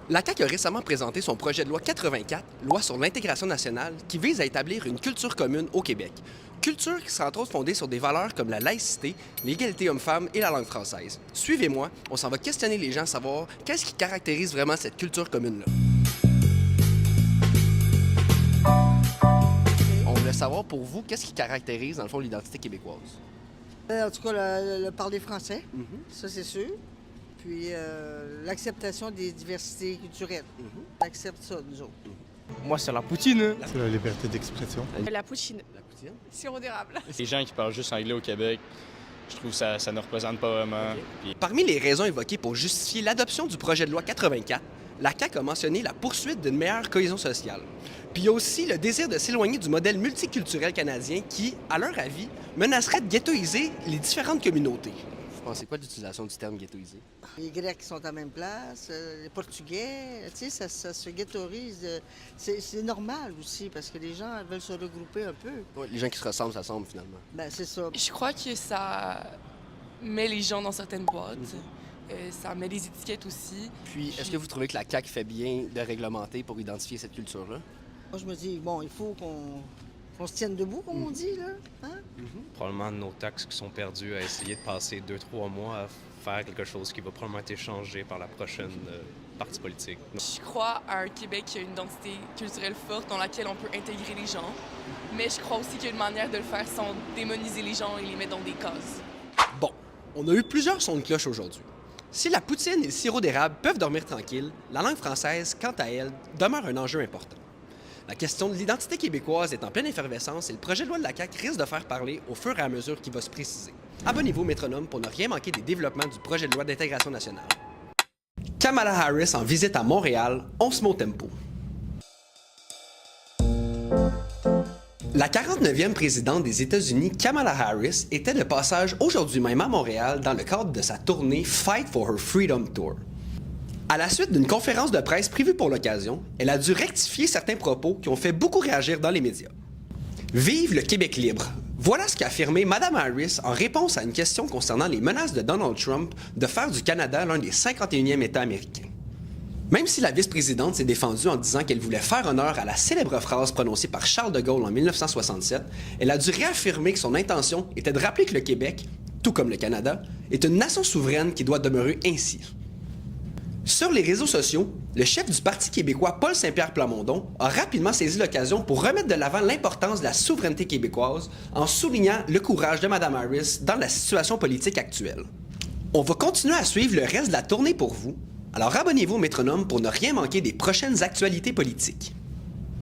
La CAQ a récemment présenté son projet de loi 84, loi sur l'intégration nationale, qui vise à établir une culture commune au Québec. Culture qui sera entre autres fondée sur des valeurs comme la laïcité, l'égalité homme-femme et la langue française. Suivez-moi, on s'en va questionner les gens à savoir qu'est-ce qui caractérise vraiment cette culture commune-là. On voulait savoir pour vous, qu'est-ce qui caractérise dans le fond l'identité québécoise? En tout cas, le parler français, ça c'est sûr. Puis l'acceptation des diversités culturelles. On accepte ça, nous autres. Moi, c'est la poutine. C'est la liberté d'expression. La poutine. La poutine? Sirop d'érable. Les gens qui parlent juste anglais au Québec, je trouve que ça ne représente pas vraiment. Okay. Puis... Parmi les raisons évoquées pour justifier l'adoption du projet de loi 84, la CAQ a mentionné la poursuite d'une meilleure cohésion sociale. Puis il y a aussi le désir de s'éloigner du modèle multiculturel canadien qui, à leur avis, menacerait de ghettoiser les différentes communautés. Vous pensez quoi de l'utilisation du terme ghettoisé? Les Grecs sont à la même place, les Portugais, tu sais, ça se ghettoise. C'est normal aussi, parce que les gens veulent se regrouper un peu. Ouais, les gens qui se ressemblent s'assemblent finalement. Ben c'est ça. Je crois que ça met les gens dans certaines boîtes. Ça met des étiquettes aussi. Puis, est-ce que vous trouvez que la CAQ fait bien de réglementer pour identifier cette culture-là? Moi, je me dis, bon, il faut qu'on se tienne debout, comme on dit, là. Hein? Probablement nos taxes qui sont perdues à essayer de passer 2-3 mois à faire quelque chose qui va probablement être échangé par la prochaine partie politique. Je crois à un Québec qui a une identité culturelle forte dans laquelle on peut intégrer les gens. Mais je crois aussi qu'il y a une manière de le faire sans démoniser les gens et les mettre dans des cases. Bon, on a eu plusieurs sons de cloche aujourd'hui. Si la poutine et le sirop d'érable peuvent dormir tranquilles, la langue française, quant à elle, demeure un enjeu important. La question de l'identité québécoise est en pleine effervescence et le projet de loi de la CAQ risque de faire parler au fur et à mesure qu'il va se préciser. Abonnez-vous au Métronome pour ne rien manquer des développements du projet de loi d'intégration nationale. Kamala Harris en visite à Montréal, on se met au tempo. La 49e présidente des États-Unis, Kamala Harris, était de passage aujourd'hui même à Montréal dans le cadre de sa tournée Fight for Her Freedom Tour. À la suite d'une conférence de presse prévue pour l'occasion, elle a dû rectifier certains propos qui ont fait beaucoup réagir dans les médias. Vive le Québec libre! Voilà ce qu'a affirmé Mme Harris en réponse à une question concernant les menaces de Donald Trump de faire du Canada l'un des 51e États américains. Même si la vice-présidente s'est défendue en disant qu'elle voulait faire honneur à la célèbre phrase prononcée par Charles de Gaulle en 1967, elle a dû réaffirmer que son intention était de rappeler que le Québec, tout comme le Canada, est une nation souveraine qui doit demeurer ainsi. Sur les réseaux sociaux, le chef du Parti québécois, Paul Saint-Pierre Plamondon, a rapidement saisi l'occasion pour remettre de l'avant l'importance de la souveraineté québécoise en soulignant le courage de Mme Harris dans la situation politique actuelle. On va continuer à suivre le reste de la tournée pour vous, alors abonnez-vous au Métronome pour ne rien manquer des prochaines actualités politiques.